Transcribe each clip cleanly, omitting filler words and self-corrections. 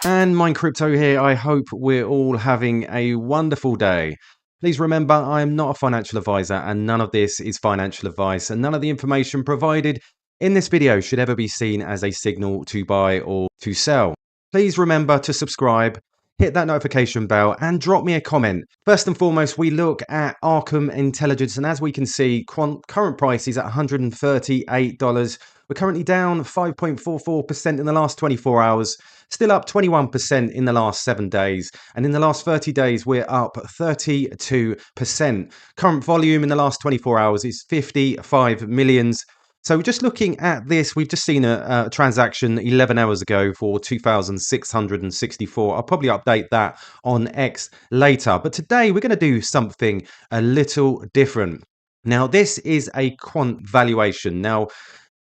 And Mind Crypto here. I hope we're all having a wonderful day. Please remember, I am not a financial advisor and none of this is financial advice, and none of the information provided in this video should ever be seen as a signal to buy or to sell. Please remember to subscribe, hit that notification bell and drop me a comment. First and foremost, we look at Arkham Intelligence, and as we can see, Quant current price is at $138. We're currently down 5.44% in the last 24 hours, still up 21% in the last 7 days, and in the last 30 days we're up 32%. Current volume in the last 24 hours is 55 millions. So just looking at this, we've just seen a transaction 11 hours ago for 2,664. I'll probably update that on X later. But today we're going to do something a little different. Now, this is a quant valuation. Now,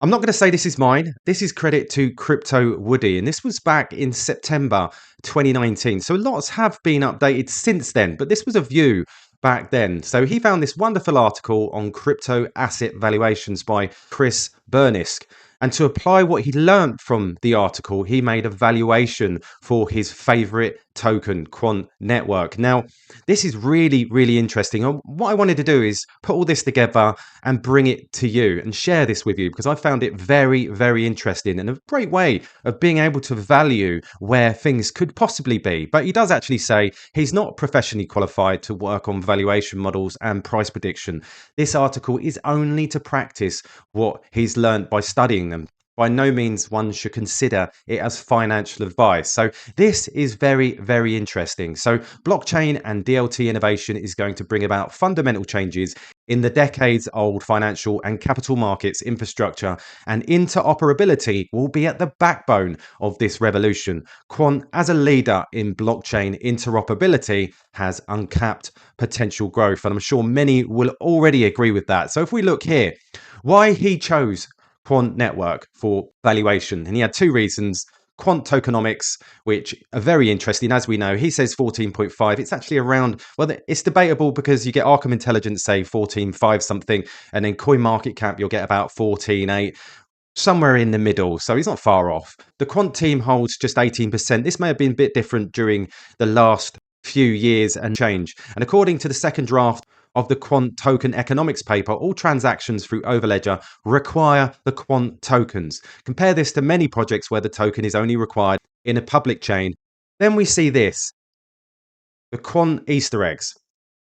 I'm not going to say this is mine. This is credit to Crypto Woody, and this was back in September 2019. So lots have been updated since then, but this was a view back then. So he found this wonderful article on crypto asset valuations by Chris Bernisk. And to apply what he learned from the article, he made a valuation for his favorite token, Quant Network. Now, this is really, really interesting. And what I wanted to do is put all this together and bring it to you and share this with you, because I found it very, very interesting and a great way of being able to value where things could possibly be. But he does actually say he's not professionally qualified to work on valuation models and price prediction. This article is only to practice what he's learned by studying them. By no means one should consider it as financial advice. So this is very, very interesting. So blockchain and DLT innovation is going to bring about fundamental changes in the decades-old financial and capital markets infrastructure, and interoperability will be at the backbone of this revolution. Quant, as a leader in blockchain interoperability, has uncapped potential growth, and I'm sure many will already agree with that. So if we look here, why he chose Quant Network for valuation, and he had two reasons. Quant Tokenomics, which are very interesting. As we know, he says 14.5. It's actually around, well, it's debatable because you get Arkham Intelligence say 14.5 something, and then CoinMarketCap you'll get about 14.8. Somewhere in the middle, so he's not far off. The Quant team holds just 18%. This may have been a bit different during the last few years and change. And according to the second draft of the Quant Token Economics paper, all transactions through Overledger require the Quant tokens. Compare this to many projects where the token is only required in a public chain. Then we see this, the Quant Easter eggs.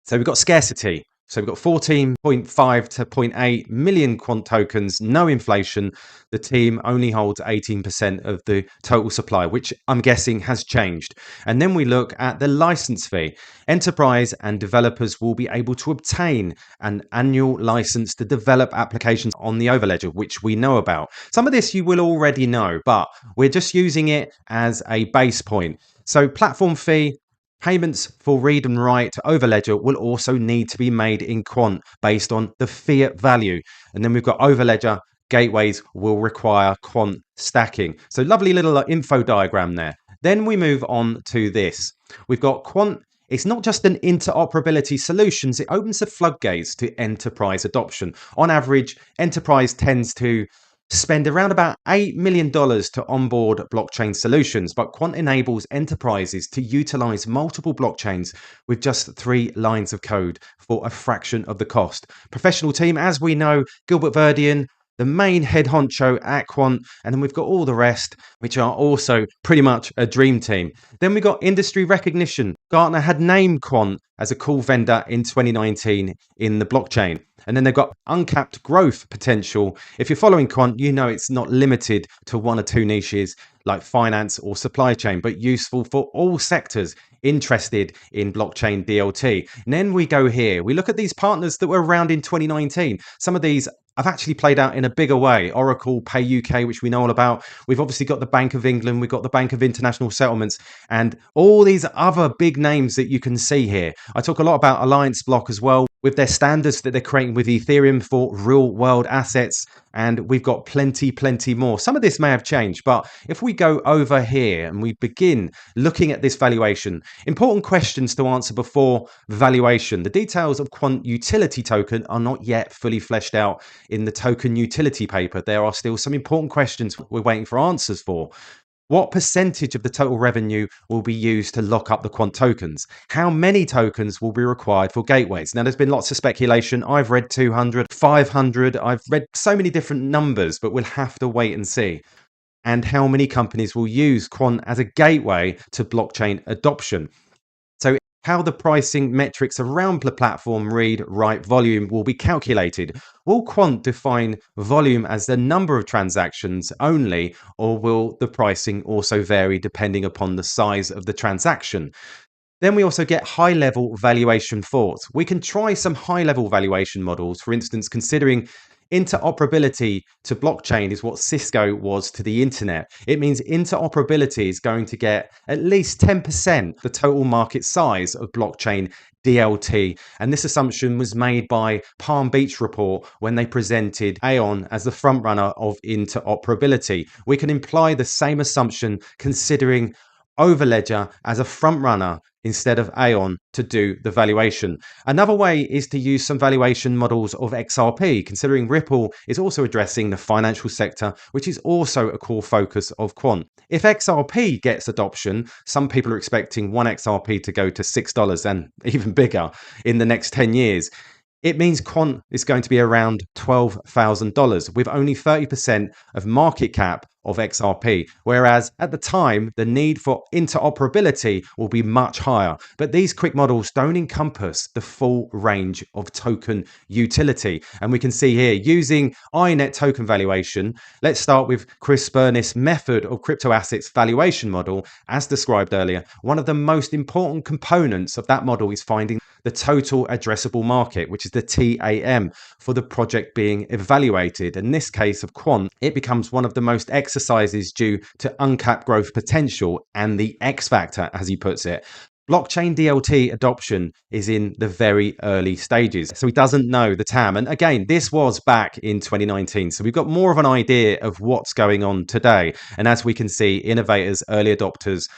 So we've got scarcity. So we've got 14.5 to 0.8 million Quant tokens, no inflation. The team only holds 18% of the total supply, which I'm guessing has changed. And then we look at the license fee. Enterprise and developers will be able to obtain an annual license to develop applications on the Overledger, which we know about. Some of this you will already know, but we're just using it as a base point. So platform fee, payments for read and write to Overledger will also need to be made in Quant based on the fiat value. And then we've got Overledger gateways will require Quant stacking. So lovely little info diagram there. Then we move on to this. We've got Quant. It's not just an interoperability solutions, it opens the floodgates to enterprise adoption. On average, enterprise tends to spend around about $8 million to onboard blockchain solutions, but Quant enables enterprises to utilize multiple blockchains with just 3 lines of code for a fraction of the cost. Professional team, as we know, Gilbert Verdian, the main head honcho at Quant, and then we've got all the rest, which are also pretty much a dream team. Then we got industry recognition. Gartner had named Quant as a cool vendor in 2019 in the blockchain. And then they've got uncapped growth potential. If you're following Quant, you know it's not limited to 1 or 2 niches like finance or supply chain, but useful for all sectors interested in blockchain DLT. And then we go here. We look at these partners that were around in 2019. Some of these have actually played out in a bigger way. Oracle, Pay UK, which we know all about. We've obviously got the Bank of England. We've got the Bank of International Settlements and all these other big names that you can see here. I talk a lot about Alliance Block as well. with their standards that they're creating with Ethereum for real world assets. And we've got plenty more. Some of this may have changed, but if we go over here and we begin looking at this valuation, important questions to answer before valuation. The details of Quant Utility Token are not yet fully fleshed out in the token utility paper. There are still some important questions we're waiting for answers for. What percentage of the total revenue will be used to lock up the quant tokens? How many tokens will be required for gateways? Now, there's been lots of speculation. I've read 200, 500. I've read so many different numbers, but we'll have to wait and see. And how many companies will use quant as a gateway to blockchain adoption? So how the pricing metrics around the platform read, write, volume will be calculated. Will Quant define volume as the number of transactions only, or will the pricing also vary depending upon the size of the transaction? Then we also get high-level valuation thoughts. We can try some high-level valuation models, for instance, considering interoperability to blockchain is what Cisco was to the internet. It means interoperability is going to get at least 10% the total market size of blockchain DLT. And this assumption was made by Palm Beach Report when they presented Aon as the frontrunner of interoperability. We can imply the same assumption considering Overledger as a frontrunner instead of Aon to do the valuation. Another way is to use some valuation models of XRP, considering Ripple is also addressing the financial sector, which is also a core focus of Quant. If XRP gets adoption, some people are expecting one XRP to go to $6 and even bigger in the next 10 years. It means Quant is going to be around $12,000 with only 30% of market cap of XRP, whereas at the time, the need for interoperability will be much higher. But these quick models don't encompass the full range of token utility. And we can see here, using INET token valuation, let's start with Chris Burness' method of crypto assets valuation model. As described earlier, one of the most important components of that model is finding the total addressable market, which is the TAM, for the project being evaluated. In this case of Quant, it becomes one of the most exercises due to uncapped growth potential and the X factor, as he puts it. Blockchain DLT adoption is in the very early stages, so he doesn't know the TAM. And again, this was back in 2019, so we've got more of an idea of what's going on today. And as we can see, innovators, early adopters,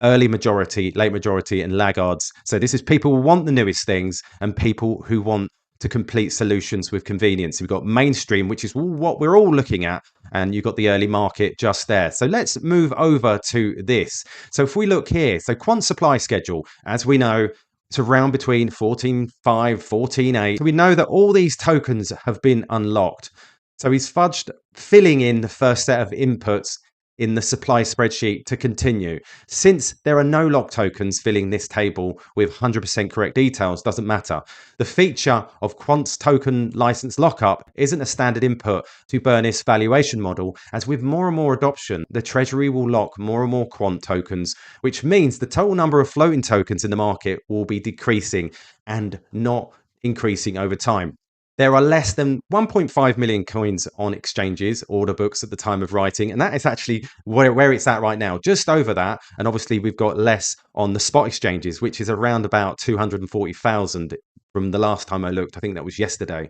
early majority, late majority, and laggards. So this is people who want the newest things and people who want to complete solutions with convenience. We've got mainstream, which is what we're all looking at, and you've got the early market just there. So let's move over to this. So if we look here, so Quant supply schedule, as we know, it's around between 14.5, 14.8. So we know that all these tokens have been unlocked. So he's fudged filling in the first set of inputs in the supply spreadsheet to continue. Since there are no lock tokens filling this table with 100% correct details, doesn't matter. The feature of Quant's token license lockup isn't a standard input to Burness' valuation model, as with more and more adoption, the Treasury will lock more and more Quant tokens, which means the total number of floating tokens in the market will be decreasing and not increasing over time. There are less than 1.5 million coins on exchanges, order books at the time of writing, and that is actually where it's at right now, just over that. And obviously, we've got less on the spot exchanges, which is around about 240,000 from the last time I looked. I think that was yesterday.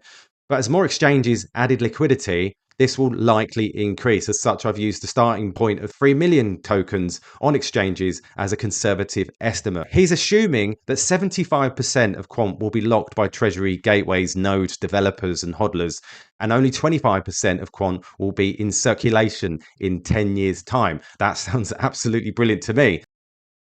But as more exchanges added liquidity, this will likely increase. As such, I've used the starting point of 3 million tokens on exchanges as a conservative estimate. He's assuming that 75% of Quant will be locked by Treasury gateways, nodes, developers, and hodlers, and only 25% of Quant will be in circulation in 10 years' time. That sounds absolutely brilliant to me.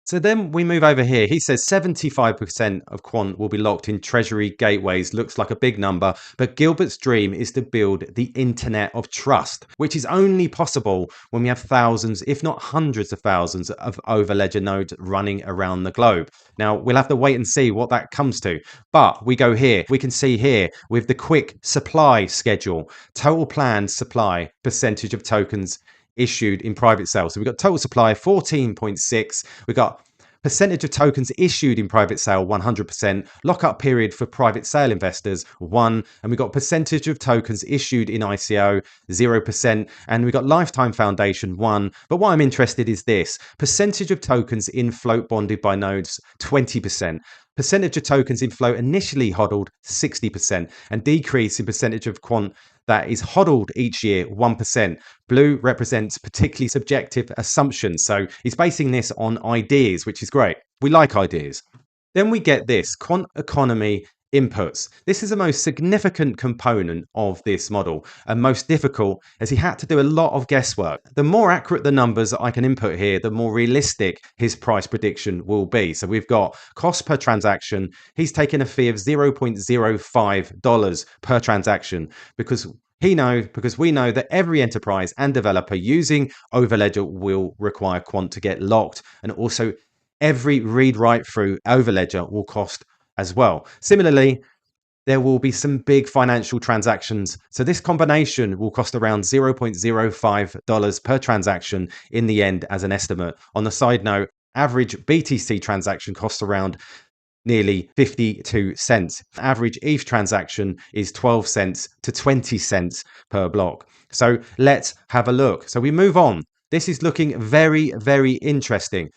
So then we move over here. He says 75% of Quant will be locked in Treasury gateways. Looks like a big number, but Gilbert's dream is to build the internet of trust, which is only possible when we have thousands, if not hundreds of thousands of Overledger nodes running around the globe. Now, we'll have to wait and see what that comes to. But we go here. We can see here with the quick supply schedule, total planned supply, percentage of tokens issued in private sale. So we've got total supply 14.6. We've got percentage of tokens issued in private sale 100%, lockup period for private sale investors 1, and we've got percentage of tokens issued in ICO 0%, and we've got lifetime foundation 1. But what I'm interested is this: percentage of tokens in float bonded by nodes 20%. Percentage of tokens in flow initially hodled 60% and decrease in percentage of quant that is hodled each year 1%. Blue represents particularly subjective assumptions. So he's basing this on ideas, which is great. We like ideas. Then we get this quant economy inputs. This is the most significant component of this model and most difficult as he had to do a lot of guesswork. The more accurate the numbers I can input here, the more realistic his price prediction will be. So we've got cost per transaction. He's taken a fee of $0.05 per transaction because we know that every enterprise and developer using Overledger will require Quant to get locked, and also every read write through Overledger will cost as well. Similarly, there will be some big financial transactions. So this combination will cost around $0.05 per transaction in the end as an estimate. On the side note, average BTC transaction costs around nearly 52 cents. Average ETH transaction is 12 cents to 20 cents per block. So let's have a look. So we move on. This is looking very, very interesting.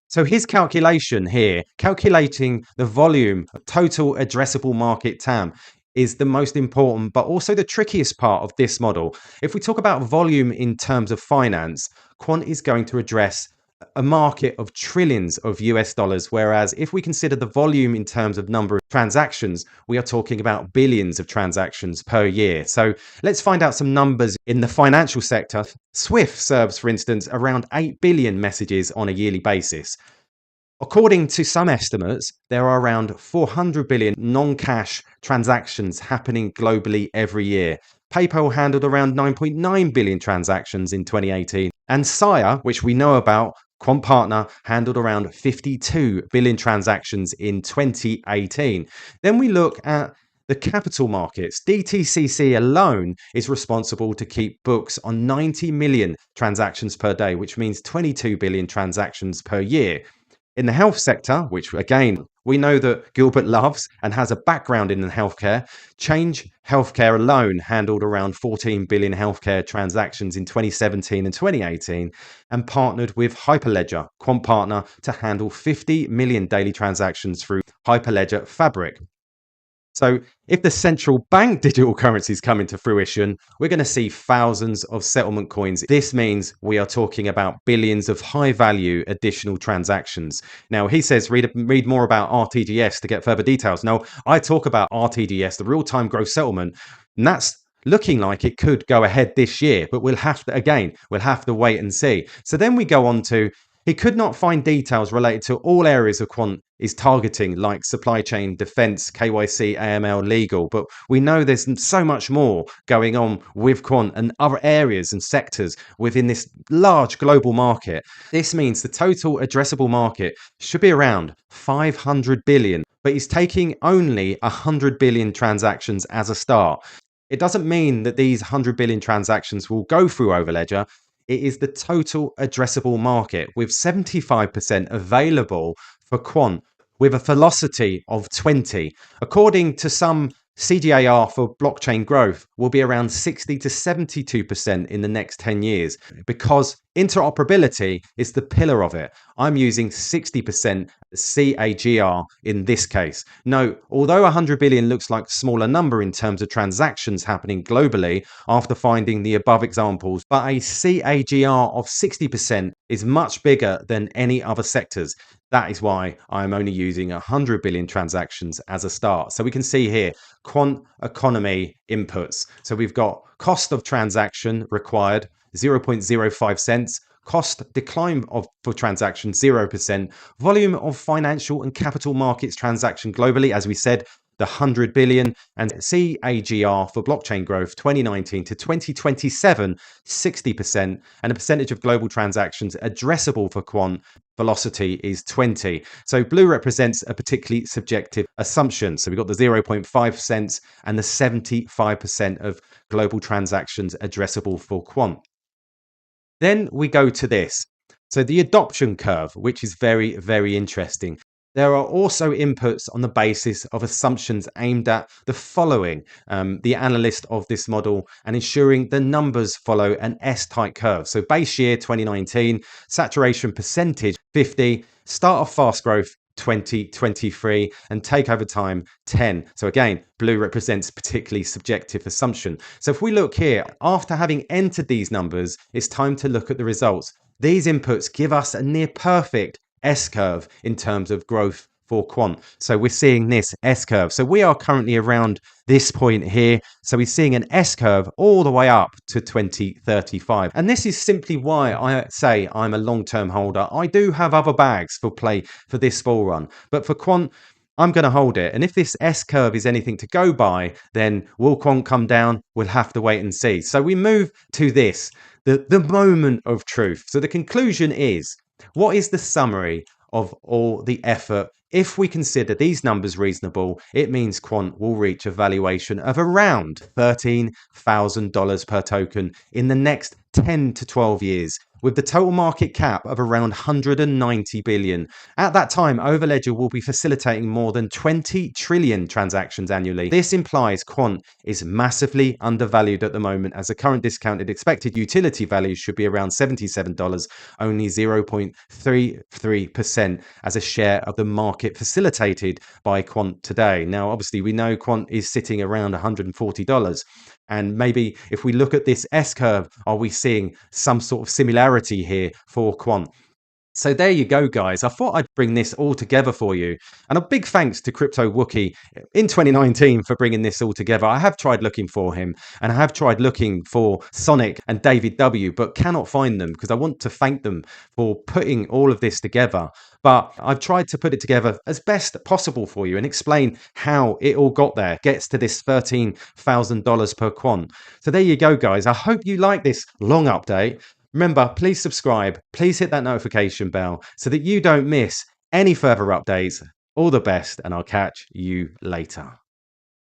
So his calculation here, calculating the volume of total addressable market TAM, is the most important, but also the trickiest part of this model. If we talk about volume in terms of finance, Quant is going to address a market of trillions of US dollars, whereas if we consider the volume in terms of number of transactions, we are talking about billions of transactions per year. So let's find out some numbers in the financial sector. Swift serves, for instance, around 8 billion messages on a yearly basis. According to some estimates, there are around 400 billion non-cash transactions happening globally every year. PayPal handled around 9.9 billion transactions in 2018. And Sire, which we know about, Quant Partner, handled around 52 billion transactions in 2018. Then we look at the capital markets. DTCC alone is responsible to keep books on 90 million transactions per day, which means 22 billion transactions per year. In the health sector, which again, we know that Gilbert loves and has a background in healthcare, Change Healthcare alone handled around 14 billion healthcare transactions in 2017 and 2018 and partnered with Hyperledger, Quant Partner, to handle 50 million daily transactions through Hyperledger Fabric. So if the central bank digital currencies come into fruition, we're going to see thousands of settlement coins. This means we are talking about billions of high value additional transactions. Now, he says read more about RTGS to get further details. Now, I talk about RTGS, the real-time gross settlement, and that's looking like it could go ahead this year, but we'll have to wait and see. So then we go on to, he could not find details related to all areas of Quant is targeting, like supply chain, defense, KYC, AML, legal. But we know there's so much more going on with Quant and other areas and sectors within this large global market. This means the total addressable market should be around 500 billion, but he's taking only 100 billion transactions as a start. It doesn't mean that these 100 billion transactions will go through Overledger. It is the total addressable market with 75% available for Quant with a velocity of 20. According to some, CGAR for blockchain growth will be around 60 to 72% in the next 10 years because interoperability is the pillar of it. I'm using 60% CAGR in this case. Note, although 100 billion looks like a smaller number in terms of transactions happening globally after finding the above examples, but a CAGR of 60% is much bigger than any other sectors. That is why I'm only using 100 billion transactions as a start. So we can see here, quant economy inputs. So we've got cost of transaction required, 0.05 cents. Cost decline for transaction, 0%. Volume of financial and capital markets transaction globally, as we said, the 100 billion, and CAGR for blockchain growth 2019 to 2027, 60%, and a percentage of global transactions addressable for Quant velocity is 20. So blue represents a particularly subjective assumption. So we've got the 0.5 cents and the 75% of global transactions addressable for Quant. Then we go to this. So the adoption curve, which is very, very interesting. There are also inputs on the basis of assumptions aimed at the following, the analyst of this model, and ensuring the numbers follow an S-type curve. So base year 2019, saturation percentage 50, start of fast growth 2023, and takeover time 10. So again, blue represents particularly subjective assumption. So if we look here, after having entered these numbers, it's time to look at the results. These inputs give us a near perfect S-curve in terms of growth for quant. So we're seeing this S-curve. So we are currently around this point here. So we're seeing an S-curve all the way up to 2035. And this is simply why I say I'm a long-term holder. I do have other bags for play for this bull run, but for quant, I'm going to hold it. And if this S-curve is anything to go by, then will quant come down? We'll have to wait and see. So we move to this, the moment of truth. So the conclusion is, what is the summary of all the effort? If we consider these numbers reasonable, it means quant will reach a valuation of around $13,000 per token in the next 10 to 12 years, with the total market cap of around 190 billion. At that time, Overledger will be facilitating more than 20 trillion transactions annually. This implies quant is massively undervalued at the moment, as the current discounted expected utility value should be around $77, only 0.33% as a share of the market facilitated by quant today. Now, obviously, we know quant is sitting around $140. And maybe if we look at this S-curve, are we seeing some sort of similarity here for quant? So there you go, guys. I thought I'd bring this all together for you. And a big thanks to Crypto Wookie in 2019 for bringing this all together. I have tried looking for him, and I have tried looking for Sonic and David W, but cannot find them because I want to thank them for putting all of this together. But I've tried to put it together as best possible for you and explain how it all got there, gets to this $13,000 per quant. So there you go, guys. I hope you like this long update. Remember, please subscribe, please hit that notification bell so that you don't miss any further updates. All the best, and I'll catch you later.